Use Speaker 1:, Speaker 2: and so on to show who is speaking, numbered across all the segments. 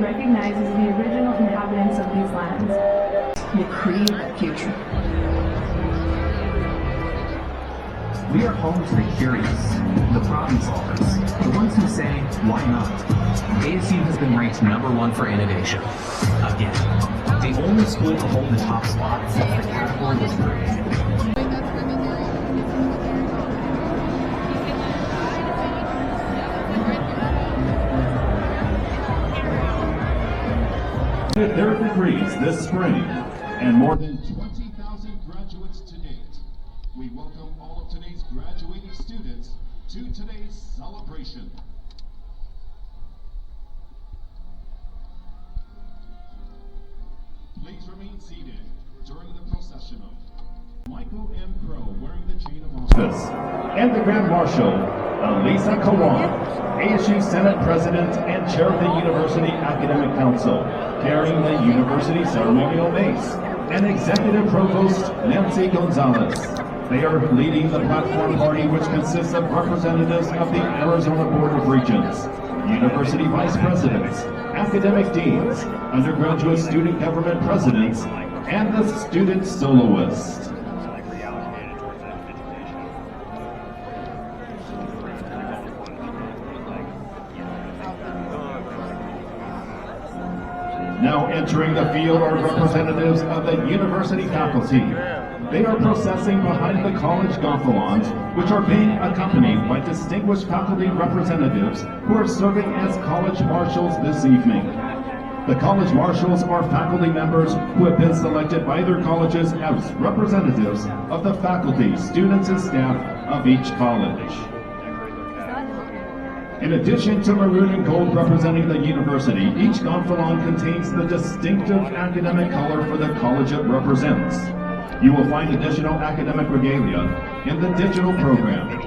Speaker 1: recognized as the original inhabitants of these lands.
Speaker 2: Will create a future.
Speaker 3: We are home to the curious, the problem solvers, the ones who say, why not? ASU has been ranked #1 for innovation. Again, the only school to hold the top spot since the category was created.
Speaker 4: Their degrees this spring, and more than 20,000 graduates to date. We welcome all of today's graduating students to today's celebration. Please remain seated during the processional. Michael M. Crow wearing the chain of office, and the Grand Marshal, Elisa Kawan, ASU Senate President and Chair of the University Academic Council, carrying the University Ceremonial Mace, and Executive Provost Nancy Gonzalez. They are leading the platform party, which consists of representatives of the Arizona Board of Regents, university vice presidents, academic deans, undergraduate student government presidents, and the student soloist. Now entering the field are representatives of the university faculty. They are processing behind the college gonfalons, which are being accompanied by distinguished faculty representatives who are serving as college marshals this evening. The college marshals are faculty members who have been selected by their colleges as representatives of the faculty, students, and staff of each college. In addition to maroon and gold representing the university, each gonfalon contains the distinctive academic color for the college it represents. You will find additional academic regalia in the digital program.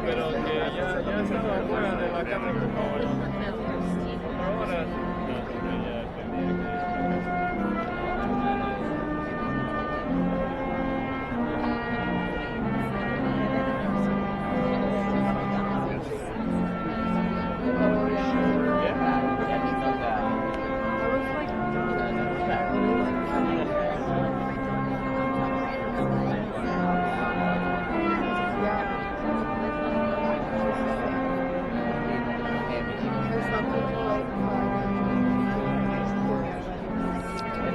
Speaker 5: pero que ya estaba fuera de la cámara, por favor. Pero ahora, no, ya aprendí que...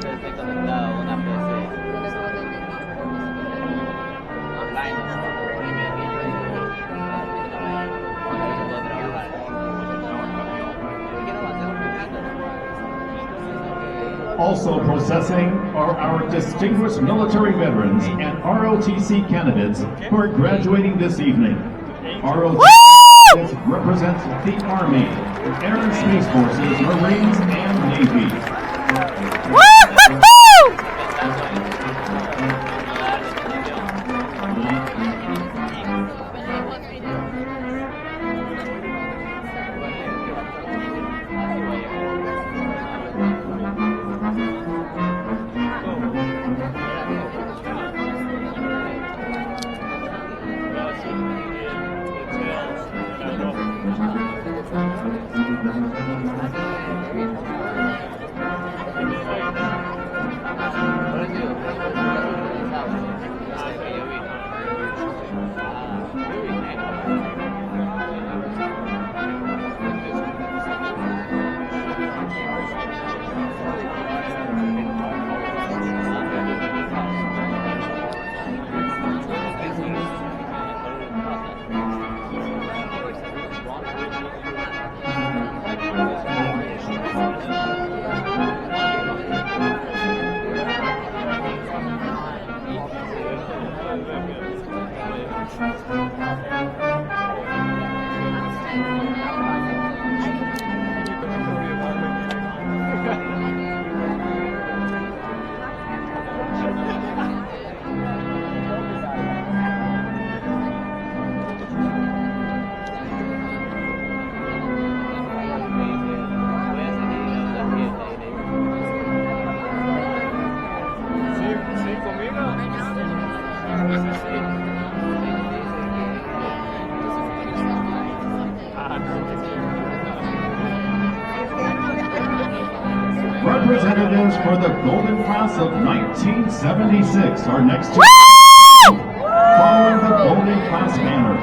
Speaker 6: Estoy conectado a una PC online por email. Ahí puedo trabajar.
Speaker 4: Also processing are our distinguished military veterans and ROTC candidates who are graduating this evening. ROTC represents the Army, Air and Space Forces, Marines, and Navy. Representatives for the Golden Class of 1976 are next to following the Golden Class banner.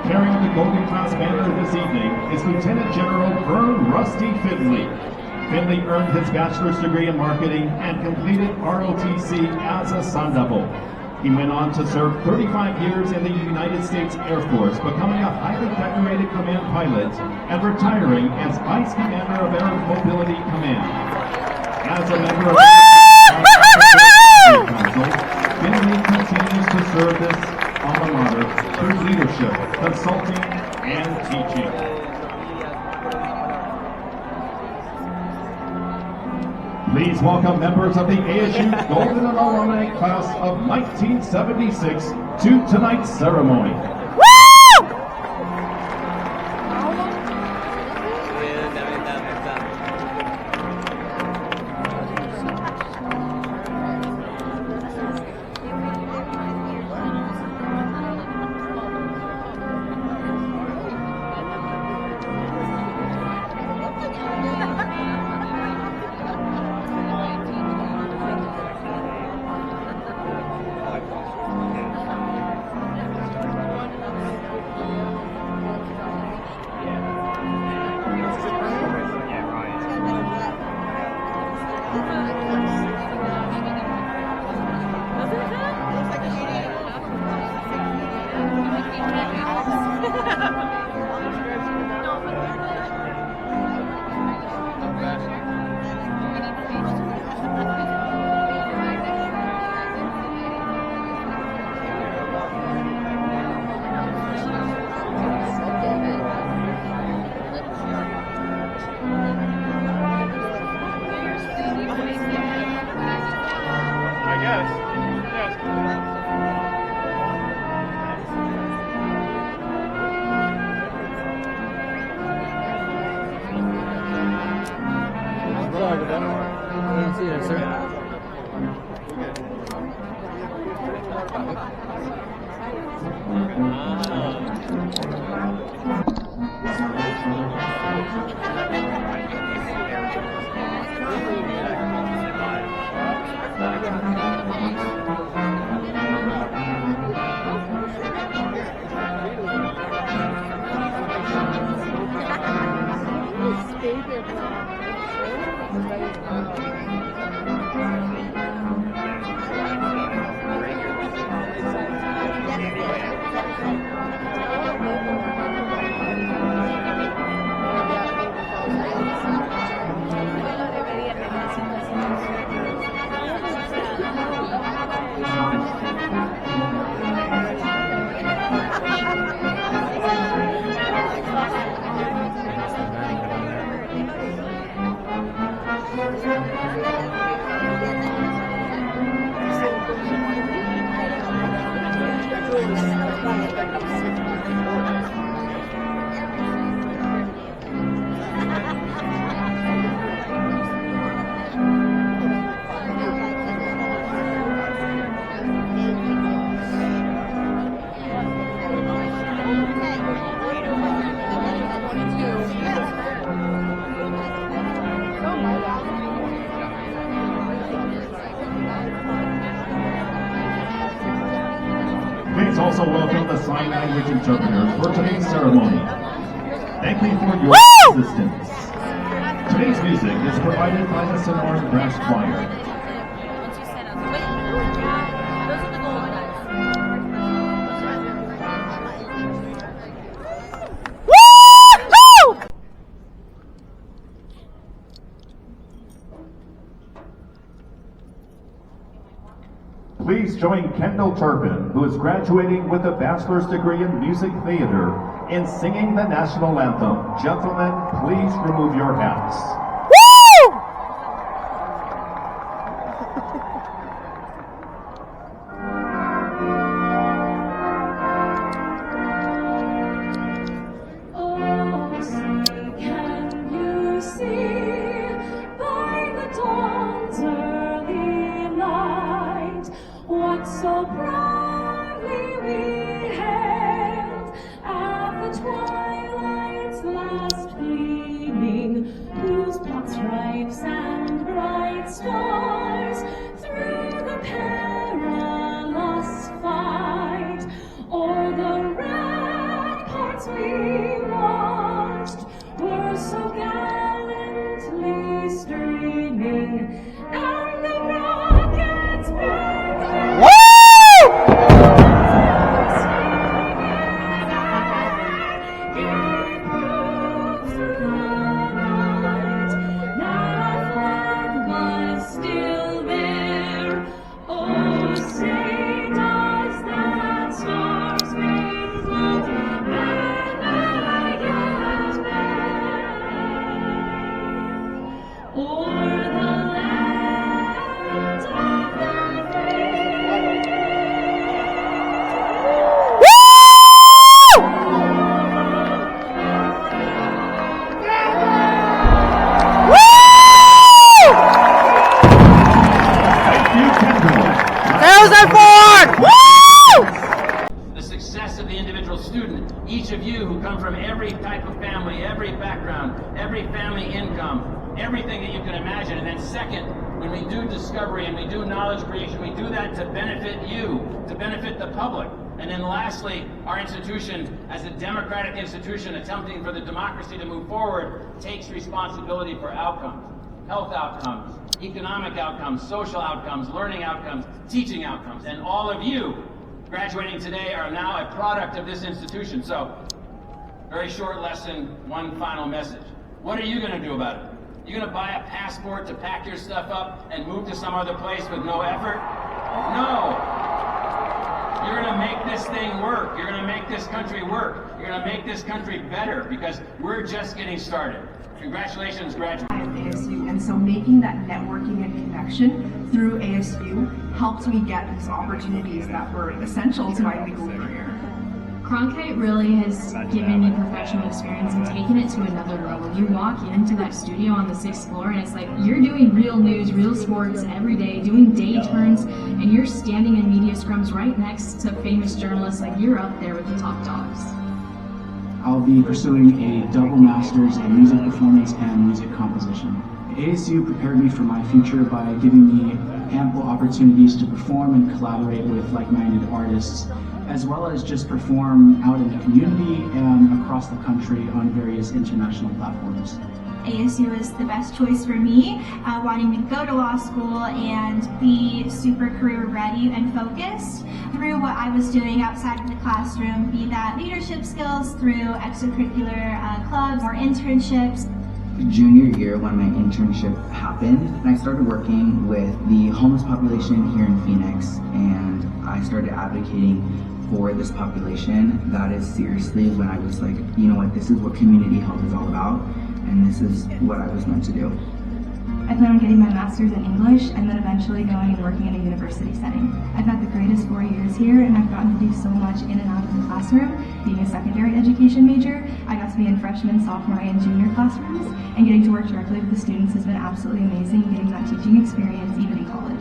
Speaker 4: Carrying the Golden Class banner this evening is Lieutenant General Vern Rusty Finley. Finley earned his bachelor's degree in marketing and completed ROTC as a Sun Devil. He went on to serve 35 years in the United States Air Force, becoming a highly decorated command pilot and retiring as Vice Commander of Air Mobility Command. As a member of the Council, Finley continues to serve this alma mater through leadership, consulting, and teaching. Please welcome members of the ASU Golden Alumni Class of 1976 to tonight's ceremony.
Speaker 7: See you, sir.
Speaker 4: Please also welcome the sign language interpreters for today's ceremony. Thank you for your assistance. Today's music is provided by the Sonoran Brass Choir. Please join Kendall Turpin, who is graduating with a bachelor's degree in music theater, in singing the national anthem. Gentlemen, please remove your hats.
Speaker 1: Oh, say, can you see by the dawn's early light what so proudly we hailed at the twilight's last gleaming, whose broad stripes and bright stars through the perilous fight o'er the ramparts we watched were so gallantly streaming, and the rockets burned.
Speaker 8: The success of the individual student, each of you who come from every type of family, every background, every family income, everything that you can imagine. And then second, when we do discovery and we do knowledge creation, we do that to benefit you, to benefit the public. And then lastly, our institution, as a democratic institution attempting for the democracy to move forward, takes responsibility for outcomes, health outcomes, economic outcomes, social outcomes, learning outcomes, teaching outcomes. And all of you graduating today are now a product of this institution. So, very short lesson, one final message. What are you going to do about it? You going to buy a passport to pack your stuff up and move to some other place with no effort? No. You're going to make this thing work. You're going to make this country work. You're going to make this country better, because we're just getting started. Congratulations, graduates.
Speaker 2: At ASU, and so making that networking and connection through ASU helped me get these opportunities that were essential to my legal career.
Speaker 7: Cronkite really has given me professional experience and taken it to another level. You walk into that studio on the 6th floor and it's like you're doing real news, real sports every day, doing day turns, and you're standing in media scrums right next to famous journalists. Like, you're up there with the top dogs.
Speaker 9: I'll be pursuing a double master's in music performance and music composition. ASU prepared me for my future by giving me ample opportunities to perform and collaborate with like-minded artists, as well as just perform out in the community and across the country on various international platforms.
Speaker 10: ASU is the best choice for me, wanting to go to law school and be super career ready and focused through what I was doing outside of the classroom, be that leadership skills through extracurricular clubs or internships.
Speaker 11: Junior year, when my internship happened, I started working with the homeless population here in Phoenix, and I started advocating for this population. That is seriously when I was like, you know what, this is what community health is all about, and this is what I was meant to do.
Speaker 2: I plan on getting my master's in English and then eventually going and working in a university setting. I've had the greatest 4 years here, and I've gotten to do so much in and out of the classroom. Being a secondary education major, I got to be in freshman, sophomore, and junior classrooms, and getting to work directly with the students has been absolutely amazing, getting that teaching experience even in college.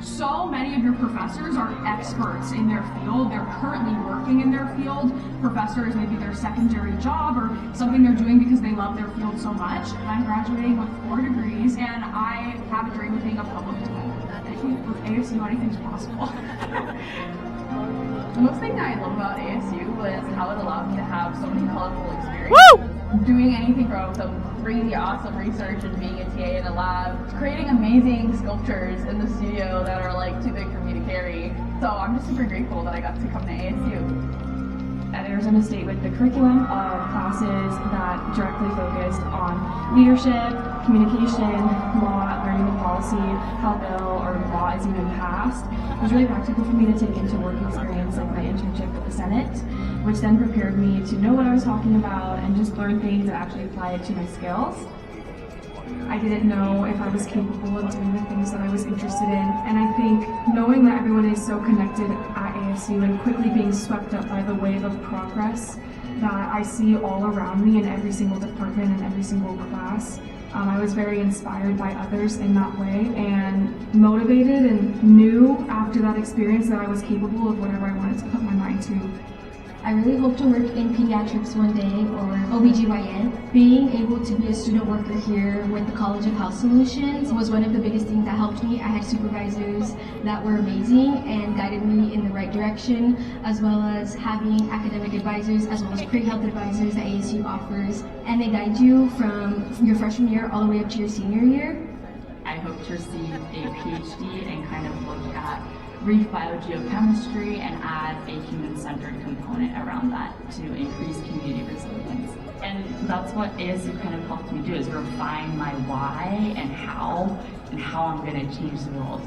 Speaker 12: So many of your professors are experts in their field. They're currently working in their field. Professors, maybe their secondary job or something they're doing because they love their field so much. I'm graduating with 4 degrees, and I have a dream of being a public defender. I think with ASU, anything's possible.
Speaker 13: The most thing that I love about ASU was how it allowed me to have so many colorful experiences. Doing anything from some really awesome research and being a TA in a lab, creating amazing sculptures in the studio that are like too big for me to carry. So I'm just super grateful that I got to come to ASU.
Speaker 14: At Arizona State, with the curriculum of classes that directly focused on leadership, communication, law, learning the policy, how bill or law is even passed, it was really practical for me to take into work experience like my internship with the Senate, which then prepared me to know what I was talking about and just learn things and actually apply it to my skills. I didn't know if I was capable of doing the things that I was interested in, and I think knowing that everyone is so connected at ASU and quickly being swept up by the wave of progress that I see all around me in every single department and every single class, I was very inspired by others in that way and motivated and knew after that experience that I was capable of whatever I wanted to put my mind to.
Speaker 15: I really hope to work in pediatrics one day or OBGYN. Being able to be a student worker here with the College of Health Solutions was one of the biggest things that helped me. I had supervisors that were amazing and guided me in the right direction, as well as having academic advisors as well as pre-health advisors that ASU offers. And they guide you from your freshman year all the way up to your senior year.
Speaker 16: I hope to receive a PhD and kind of look at reef biogeochemistry and add a human-centered component around that to increase community resilience. And that's what ASU kind of helped me do, is refine my why and how I'm going to change the world.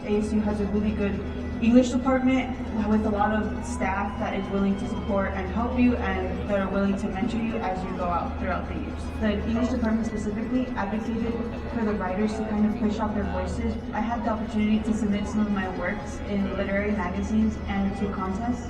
Speaker 17: ASU has a really good English department with a lot of staff that is willing to support and help you and that are willing to mentor you as you go out throughout the years. The English department specifically advocated for the writers to kind of push out their voices. I had the opportunity to submit some of my works in literary magazines and to contests.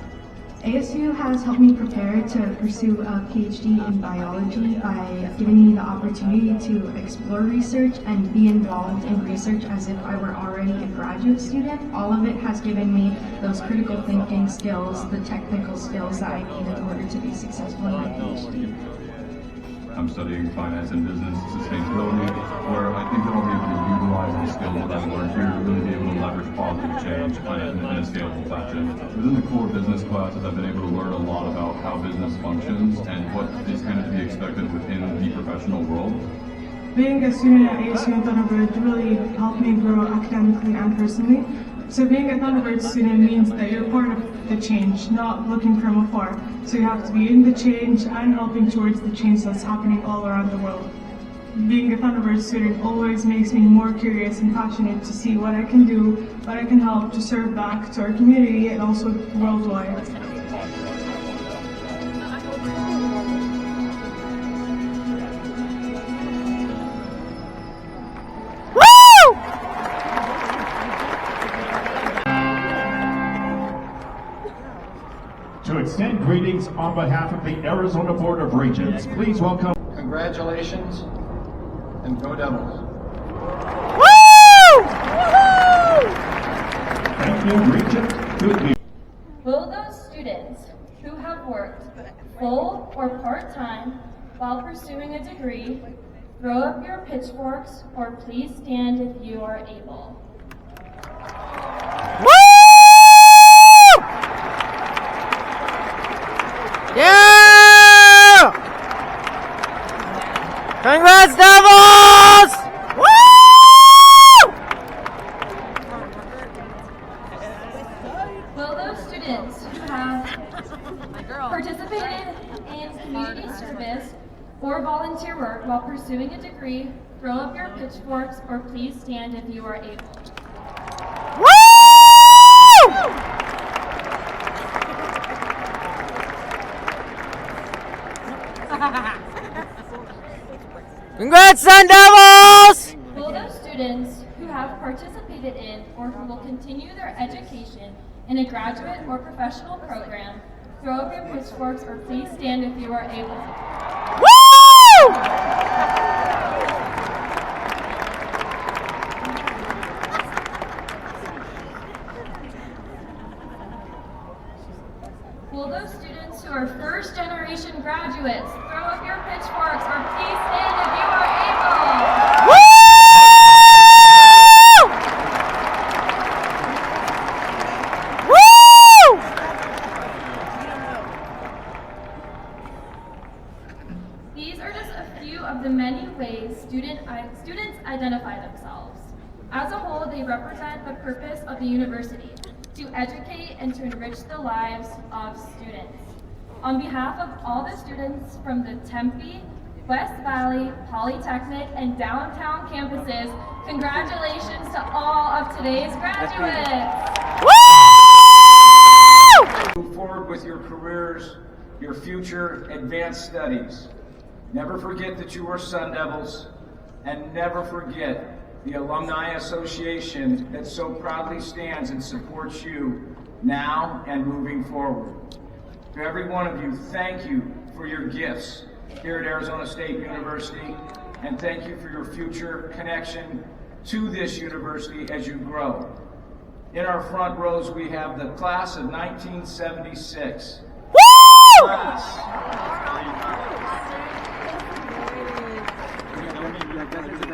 Speaker 7: ASU has helped me prepare to pursue a PhD in biology by giving me the opportunity to explore research and be involved in research as if I were already a graduate student. All of it has given me those critical thinking skills, the technical skills that I need in order to be successful in my PhD.
Speaker 18: I'm studying finance and business sustainability, where I think that I'll be able to utilize the skills that I've learned here to really be able to leverage positive change in a scalable fashion. Within the core business classes, I've been able to learn a lot about how business functions and what is kind of to be expected within the professional world.
Speaker 19: Being a student at ASU Thunderbird really helped me grow academically and personally. So being a Thunderbird student means that you're part of the change, not looking from afar. So you have to be in the change and helping towards the change that's happening all around the world. Being a Thunderbird student always makes me more curious and passionate to see what I can do, what I can help to serve back to our community and also worldwide.
Speaker 4: To extend great proceedings on behalf of the Arizona Board of Regents. Please welcome.
Speaker 20: Congratulations and go Devils.
Speaker 4: Thank you, Regent. Good news.
Speaker 21: Will those students who have worked full or part-time while pursuing a degree throw up your pitchforks or please stand if you are able?
Speaker 22: Yeah! Congrats, Devils!
Speaker 21: Will those students who have participated in community service or volunteer work while pursuing a degree throw up your pitchforks or please stand if you are able?
Speaker 22: Congrats, Sun Devils!
Speaker 21: Will those students who have participated in or who will continue their education in a graduate or professional program throw up your pitchforks or please stand if you are able? Will those students who are first-generation graduates throw up your pitchforks or please stand if you are able? These are just a few of the many ways students identify themselves. As a whole, they represent the purpose of the university, to educate and to enrich the lives of students. On behalf of all the students from the Tempe, West Valley, Polytechnic, and downtown campuses, congratulations to all of today's graduates!
Speaker 20: Move forward with your careers, your future advanced studies. Never forget that you are Sun Devils, and never forget the Alumni Association that so proudly stands and supports you now and moving forward. To every one of you, thank you for your gifts here at Arizona State University, and thank you for your future connection to this university as you grow. In our front rows, we have the class of 1976. Woo!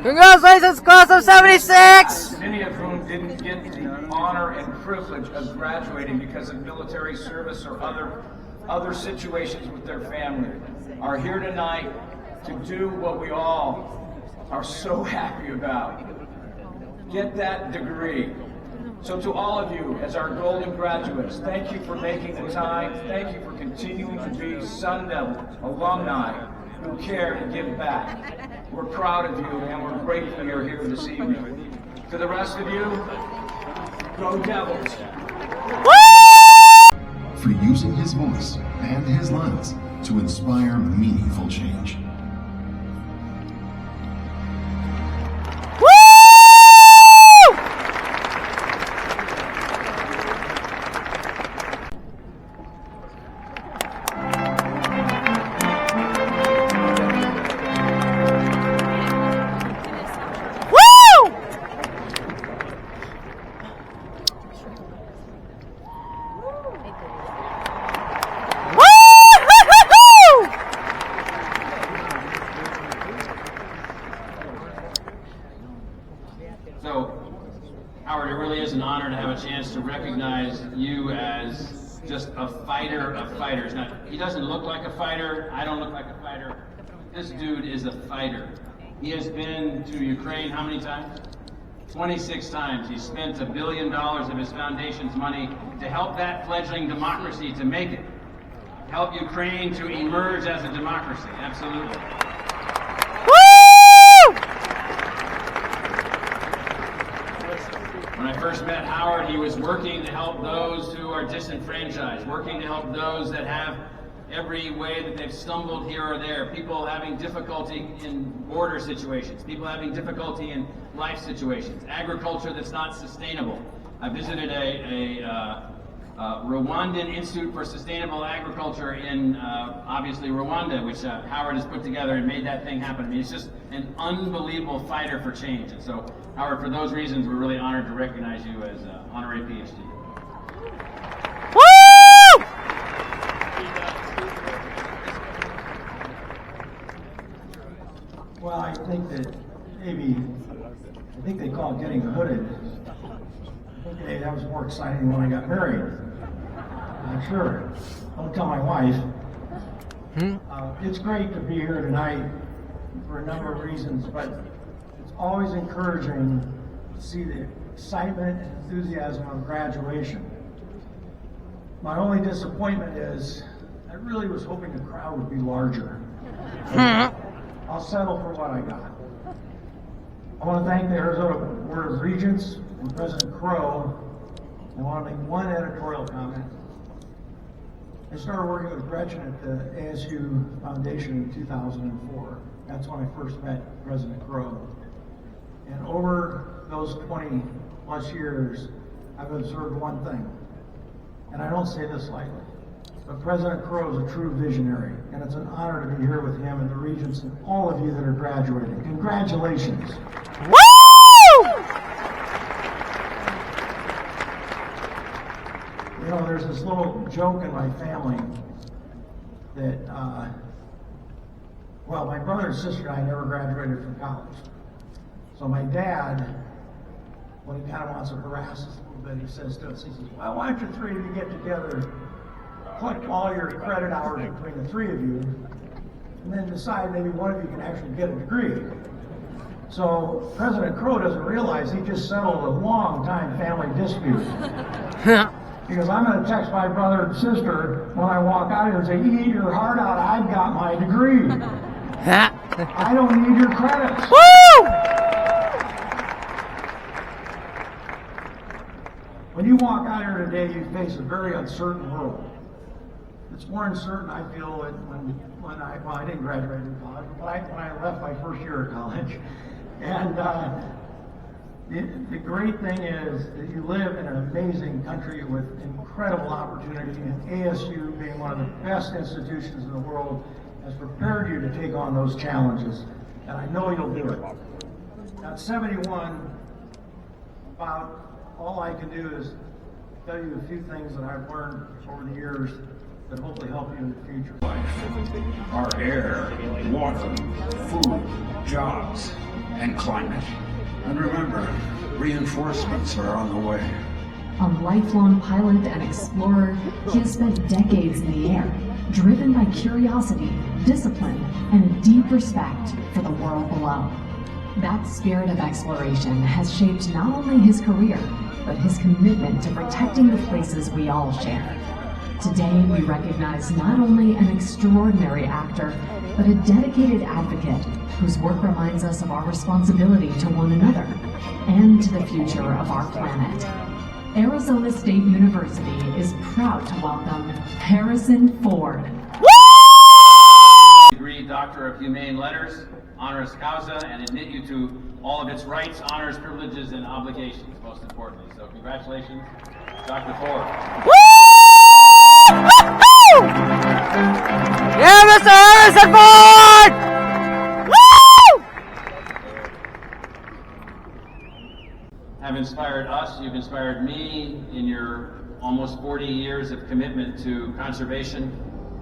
Speaker 22: Congratulations, class of 76!
Speaker 20: Many of whom didn't get the honor and privilege of graduating because of military service or other situations with their family, are here tonight to do what we all are so happy about. Get that degree. So to all of you, as our golden graduates, thank you for making the time. Thank you for continuing to be Sun Devil alumni who care and give back. We're proud of you and we're grateful you're here this evening. To the rest of you, go Devils!
Speaker 23: For using his voice and his lens to inspire meaningful change.
Speaker 8: So, Howard, it really is an honor to have a chance to recognize you as just a fighter of fighters. Now, he doesn't look like a fighter. I don't look like a fighter. This dude is a fighter. He has been to Ukraine how many times? 26 times. He spent $1 billion of his foundation's money to help that fledgling democracy to make it. Help Ukraine to emerge as a democracy. Absolutely. When I first met Howard, he was working to help those who are disenfranchised, working to help those that have every way that they've stumbled here or there, people having difficulty in border situations, people having difficulty in life situations, agriculture that's not sustainable. I visited a Rwandan Institute for Sustainable Agriculture in obviously Rwanda, which Howard has put together and made that thing happen. I mean, it's just an unbelievable fighter for change. And so, Howard, for those reasons, we're really honored to recognize you as honorary PhD.
Speaker 22: Woo!
Speaker 3: Well, I think that maybe, I think they call it getting hooded. Okay, that was more exciting than when I got married. I'm sure. Don't tell my wife. It's great to be here tonight for a number of reasons, but it's always encouraging to see the excitement and enthusiasm of graduation. My only disappointment is I really was hoping the crowd would be larger. I'll settle for what I got. I want to thank the Arizona Board of Regents and President Crow. I want to make one editorial comment. I started working with Gretchen at the ASU Foundation in 2004. That's when I first met President Crow. And over those 20 plus years, I've observed one thing, and I don't say this lightly, but President Crow is a true visionary, and it's an honor to be here with him and the Regents and all of you that are graduating. Congratulations.
Speaker 22: Woo!
Speaker 3: You know, there's this little joke in my family that, well, my brother and sister and I never graduated from college. So my dad, when he kind of wants to harass us a little bit, he says to us, he says, well, why don't you three of you get together, collect all your credit hours between the three of you, and then decide maybe one of you can actually get a degree. So President Crow doesn't realize he just settled a long-time family dispute. Because I'm going to text my brother and sister when I walk out here and say, you eat your heart out, I've got my degree. I don't need your credits.
Speaker 22: Woo!
Speaker 3: When you walk out here today, you face a very uncertain world. It's more uncertain, I feel, when I didn't graduate from college, but when I left my first year of college. And the great thing is that you live in an amazing country with incredible opportunity, and ASU, being one of the best institutions in the world, has prepared you to take on those challenges, and I know you'll do it. At 71, about all I can do is tell you a few things that I've learned over the years that hopefully help you in the future.
Speaker 5: Our air, water, food, jobs, and climate. And remember, reinforcements are on the way.
Speaker 6: A lifelong pilot and explorer, he has spent decades in the air, driven by curiosity, discipline, and a deep respect for the world below. That spirit of exploration has shaped not only his career, but his commitment to protecting the places we all share. Today, we recognize not only an extraordinary actor, but a dedicated advocate whose work reminds us of our responsibility to one another and to the future of our planet. Arizona State University is proud to welcome Harrison Ford.
Speaker 8: Degree Doctor of Humane Letters, honoris causa, and admit you to all of its rights, honors, privileges, and obligations, most importantly. So congratulations, Dr. Ford.
Speaker 22: Woo! Yeah, Mr. Harrison Ford! Woo!
Speaker 8: Have inspired us, you've inspired me in your almost 40 years of commitment to conservation.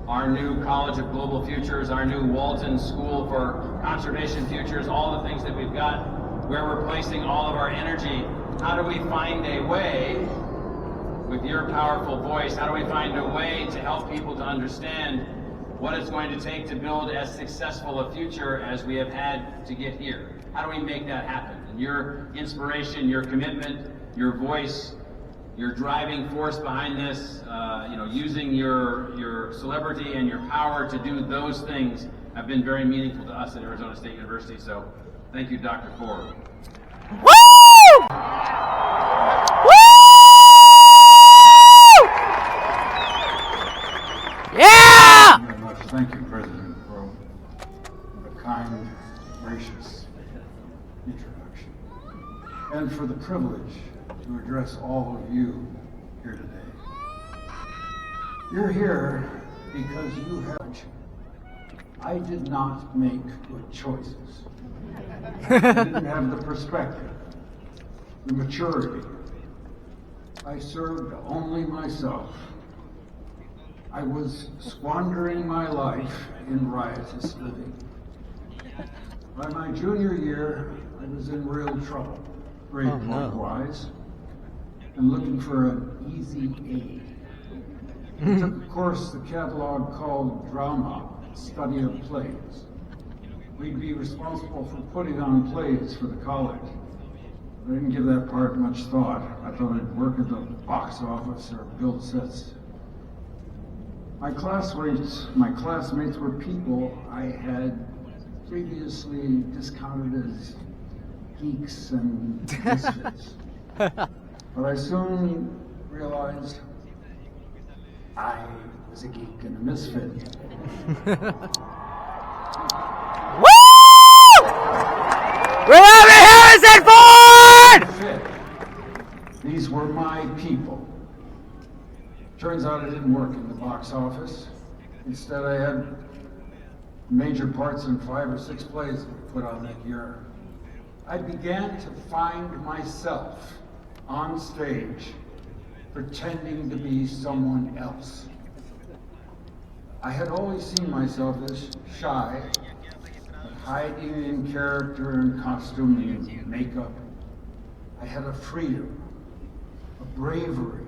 Speaker 8: Our new College of Global Futures, our new Walton School for Conservation Futures, all the things that we've got, where we're placing all of our energy. How do we find a way, with your powerful voice, how do we find a way to help people to understand what it's going to take to build as successful a future as we have had to get here? How do we make that happen? And your inspiration, your commitment, your voice, your driving force behind this, using your celebrity and your power to do those things have been very meaningful to us at Arizona State University. So thank you, Dr. Ford.
Speaker 22: Woo! Woo! Yeah!
Speaker 5: Thank you very much. Thank you, President Crow, for a kind, gracious introduction, and for the privilege to address all of you here today. You're here because you have. I did not make good choices. I didn't have the perspective, the maturity. I served only myself. I was squandering my life in riotous living. By my junior year, I was in real trouble, grade point-wise, and looking for an easy A. I took a course, the catalog called Drama, Study of Plays. We'd be responsible for putting on plays for the college. I didn't give that part much thought. I thought I'd work at the box office or build sets. My classmates were people I had previously discounted as geeks and misfits. But I soon realized I was a geek and a misfit.
Speaker 22: Woo! Remember Harrison Ford!
Speaker 5: These were my people. Turns out I didn't work in the box office. Instead, I had major parts in 5 or 6 plays that we put on that year. I began to find myself on stage pretending to be someone else. I had always seen myself as shy, hiding in character and costume and makeup. I had a freedom, a bravery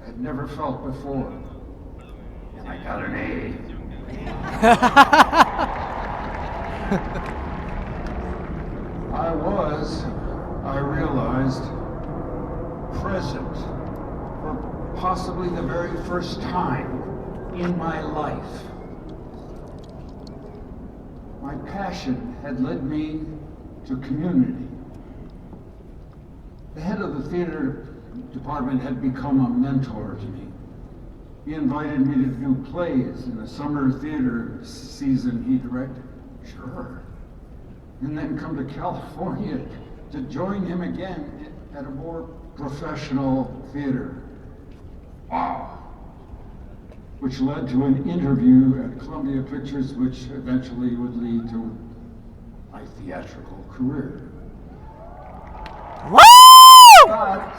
Speaker 5: I had never felt before. And I got an A. I realized, present for possibly the very first time in my life. My passion had led me to community. The head of the theater department had become a mentor to me. He invited me to do plays in the summer theater season he directed. Sure. And then come to California to join him again at a more professional theater. Wow. Which led to an interview at Columbia Pictures, which eventually would lead to my theatrical career.
Speaker 22: Woo!
Speaker 5: But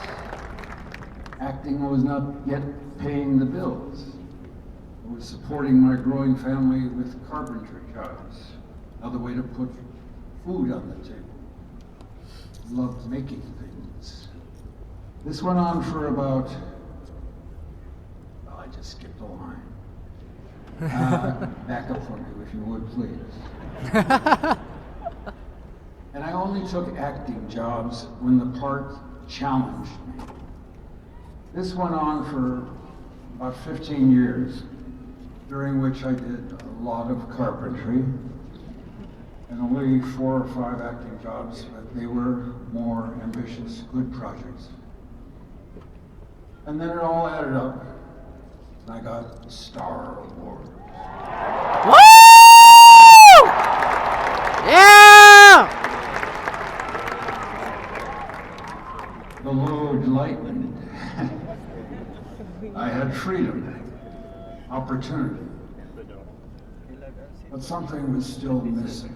Speaker 5: acting was not yet paying the bills. I was supporting my growing family with carpentry jobs, another way to put food on the table. Loved making things. This went on for about, well, I just skipped a line. Back up for me, if you would, please. And I only took acting jobs when the part challenged me. This went on for about 15 years, during which I did a lot of carpentry, and only 4 or 5 acting jobs, but they were more ambitious, good projects. And then it all added up, and I got the Star Award.
Speaker 22: Woo! Yeah!
Speaker 5: The load lightened. I had freedom, opportunity, but something was still missing.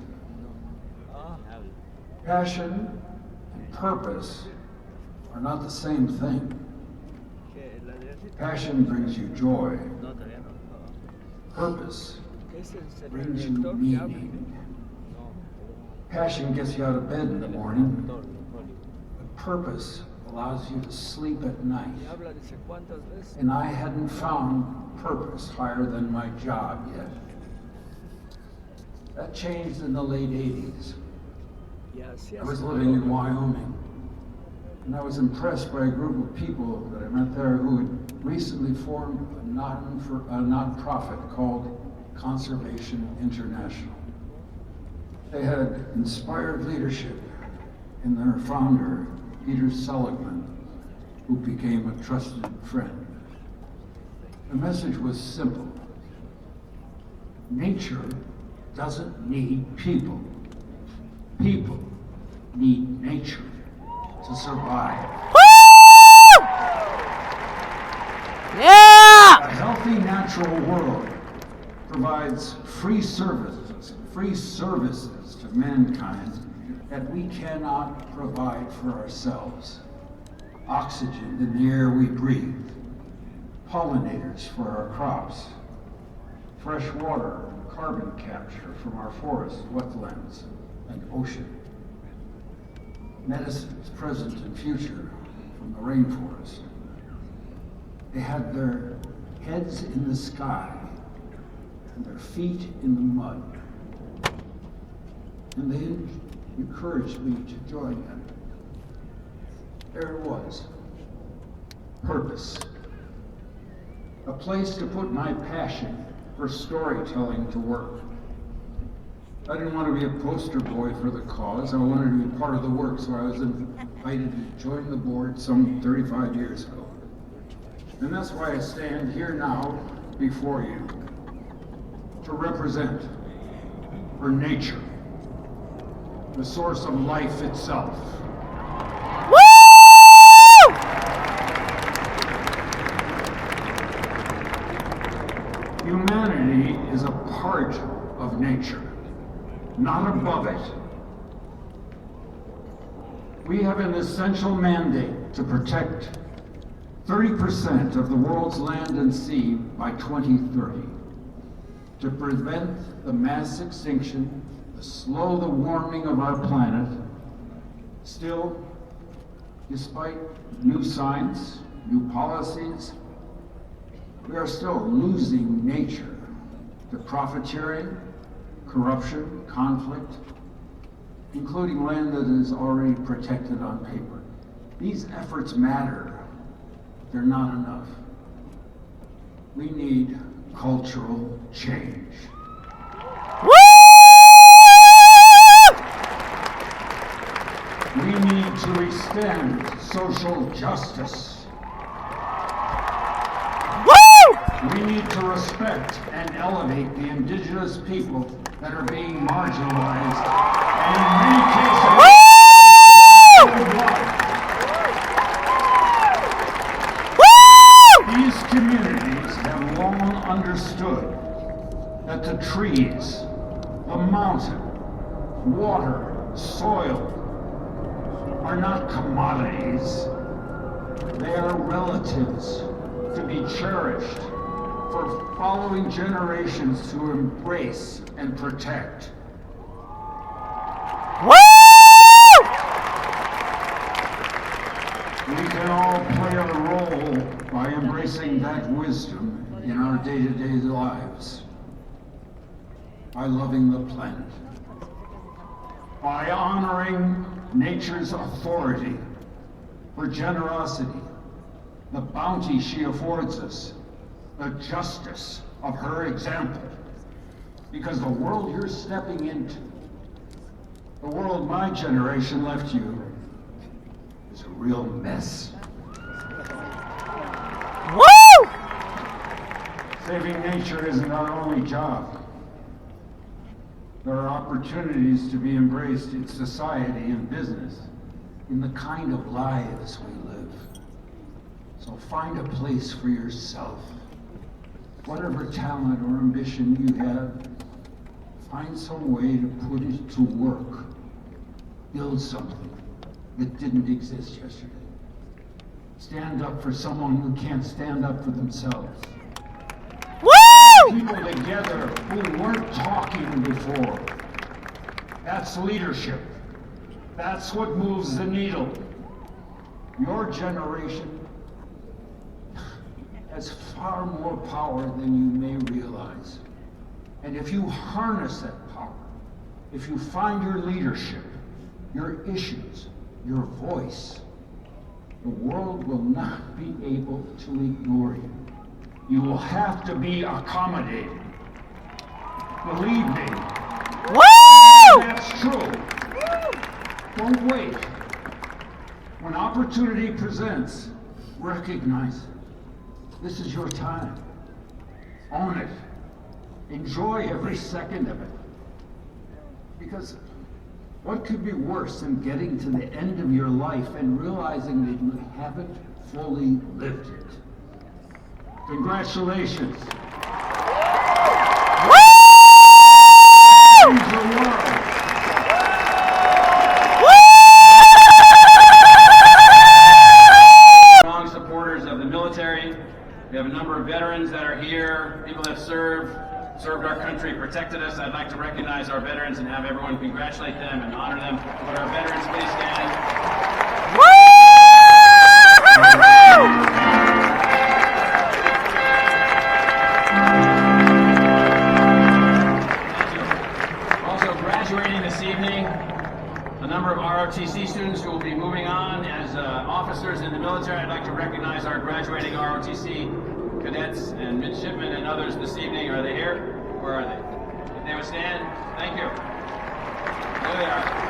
Speaker 5: Passion and purpose are not the same thing. Passion brings you joy. Purpose brings you meaning. Passion gets you out of bed in the morning, but purpose allows you to sleep at night. And I hadn't found purpose higher than my job yet. That changed in the late 80s. I was living in Wyoming, and I was impressed by a group of people that I met there who had recently formed a non-profit called Conservation International. They had inspired leadership in their founder, Peter Seligman, who became a trusted friend. The message was simple. Nature doesn't need people. People need nature to survive.
Speaker 22: Woo! Yeah!
Speaker 5: A healthy natural world provides free services to mankind that we cannot provide for ourselves. Oxygen in the air we breathe, pollinators for our crops, fresh water and carbon capture from our forests, wetlands, and ocean, medicines present and future from the rainforest. They had their heads in the sky and their feet in the mud. And they encouraged me to join them. There it was. Purpose. A place to put my passion for storytelling to work. I didn't want to be a poster boy for the cause. I wanted to be part of the work, so I was invited to join the board some 35 years ago. And that's why I stand here now before you to represent for nature, the source of life itself.
Speaker 22: Woo!
Speaker 5: Humanity is a part of nature, not above it. We have an essential mandate to protect 30% of the world's land and sea by 2030, to prevent the mass extinction, to slow the warming of our planet. Still, despite new science, new policies, we are still losing nature to profiteering, corruption, conflict, including land that is already protected on paper. These efforts matter. They're not enough. We need cultural change.
Speaker 22: Woo!
Speaker 5: We need to extend social justice.
Speaker 22: Woo!
Speaker 5: We need to respect and elevate the indigenous people that are being marginalized, and in many cases, worldwide. These communities have long understood that the trees, the mountain, water, soil are not commodities. They are relatives to be cherished for following generations to embrace and protect. We can all play a role by embracing that wisdom in our day-to-day lives, by loving the planet, by honoring nature's authority for generosity, the bounty she affords us, the justice of her example. Because the world you're stepping into, the world my generation left you, is a real mess.
Speaker 22: Woo!
Speaker 5: Saving nature isn't our only job. There are opportunities to be embraced in society and business, in the kind of lives we live. So find a place for yourself. Whatever talent or ambition you have, find some way to put it to work. Build something that didn't exist yesterday. Stand up for someone who can't stand up for themselves.
Speaker 22: Woo!
Speaker 5: People together who weren't talking before. That's leadership. That's what moves the needle. Your generation has far more power than you may realize. And if you harness that power, if you find your leadership, your issues, your voice, the world will not be able to ignore you. You will have to be accommodated. Believe me.
Speaker 22: Woo!
Speaker 5: That's true. Don't wait. When opportunity presents, recognize it. This is your time. Own it. Enjoy every second of it. Because what could be worse than getting to the end of your life and realizing that you haven't fully lived it? Congratulations.
Speaker 8: Strong supporters of the military. We have a number of veterans that are here, people that have served our country, protected us. I'd like to recognize our veterans and have everyone congratulate them and honor them. Would our veterans please stand? Also graduating this evening, a number of ROTC students who will be moving on as officers in the military. I'd like to recognize our graduating ROTC cadets and midshipmen and others this evening. Are they here? Where are they? If they would stand, thank you. There they are.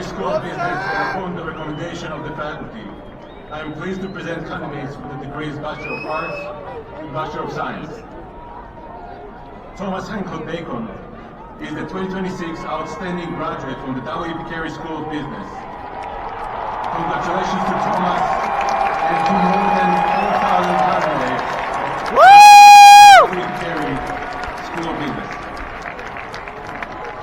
Speaker 1: School of Business and upon the recommendation of the faculty, I am pleased to present candidates for the degrees Bachelor of Arts and Bachelor of Science. Thomas Henkel Bacon is the 2026 Outstanding Graduate from the W.B. Carey School of Business. Congratulations to Thomas and to more than 4,000 graduates of the W.B. Carey School of Business.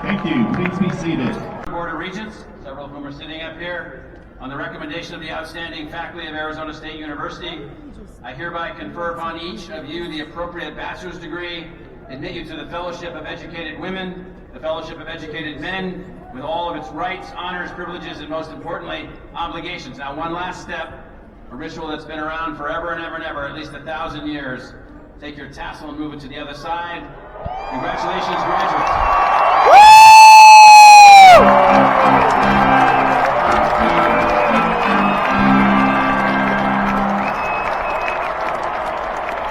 Speaker 4: Thank you. Please be seated.
Speaker 8: Board of Regents, several of whom are sitting up here, on the recommendation of the outstanding faculty of Arizona State University, I hereby confer upon each of you the appropriate bachelor's degree, admit you to the Fellowship of Educated Women, the Fellowship of Educated Men, with all of its rights, honors, privileges, and most importantly, obligations. Now, one last step, a ritual that's been around forever and ever and ever, at least 1,000 years. Take your tassel and move it to the other side. Congratulations, graduates.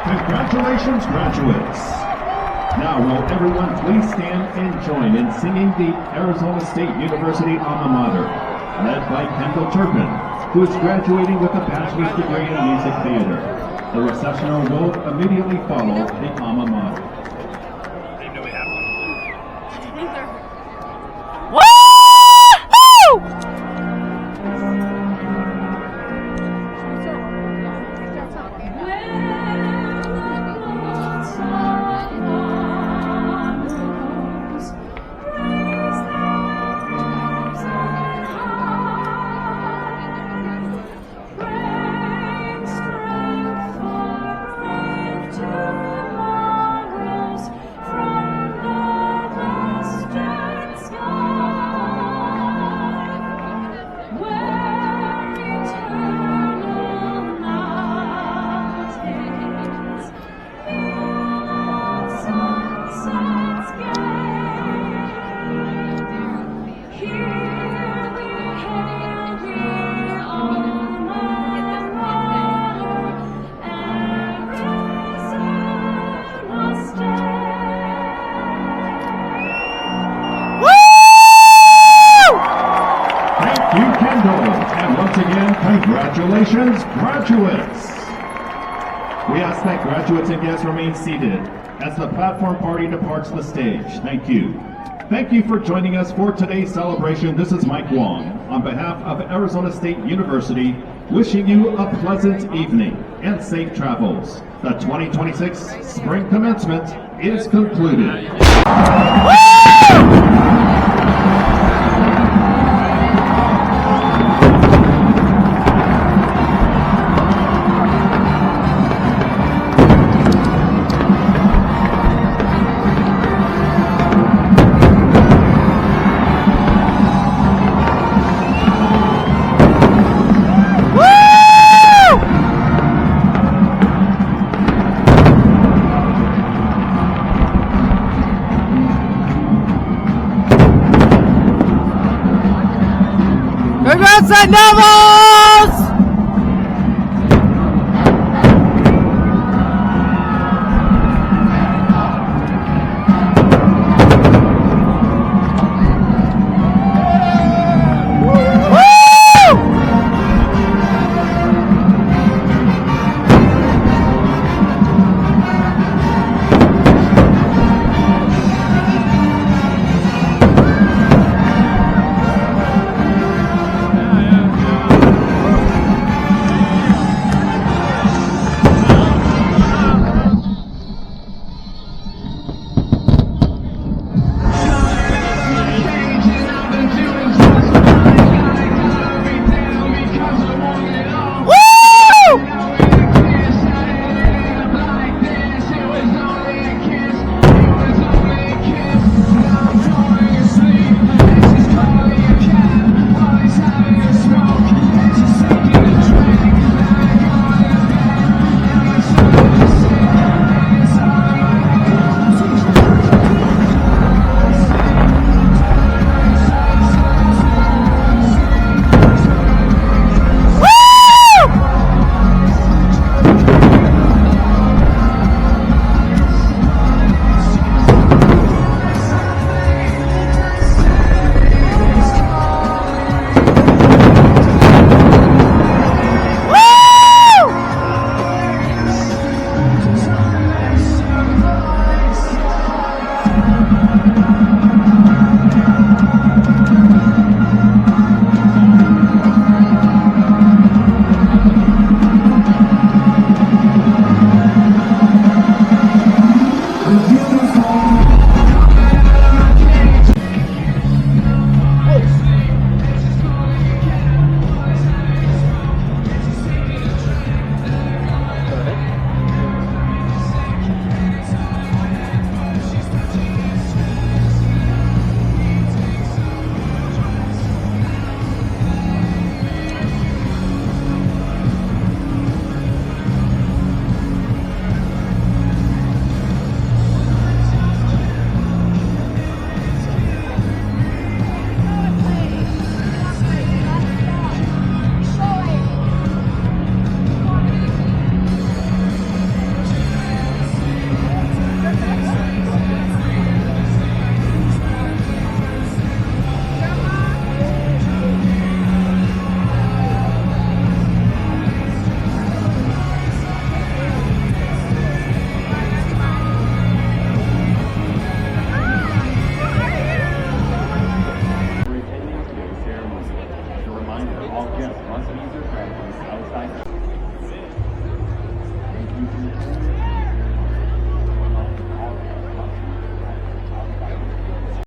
Speaker 4: Congratulations, graduates. Now, will everyone please stand and join in singing the Arizona State University alma mater, led by Kendall Turpin, who is graduating with a bachelor's degree in music theater. The recessional will immediately follow the alma mater. Congratulations, graduates! We ask that graduates and guests remain seated as the platform party departs the stage. Thank you. Thank you for joining us for today's celebration. This is Mike Wong, on behalf of Arizona State University, wishing you a pleasant evening and safe travels. The 2026 spring commencement is concluded.
Speaker 22: Congrats, Sun Devils!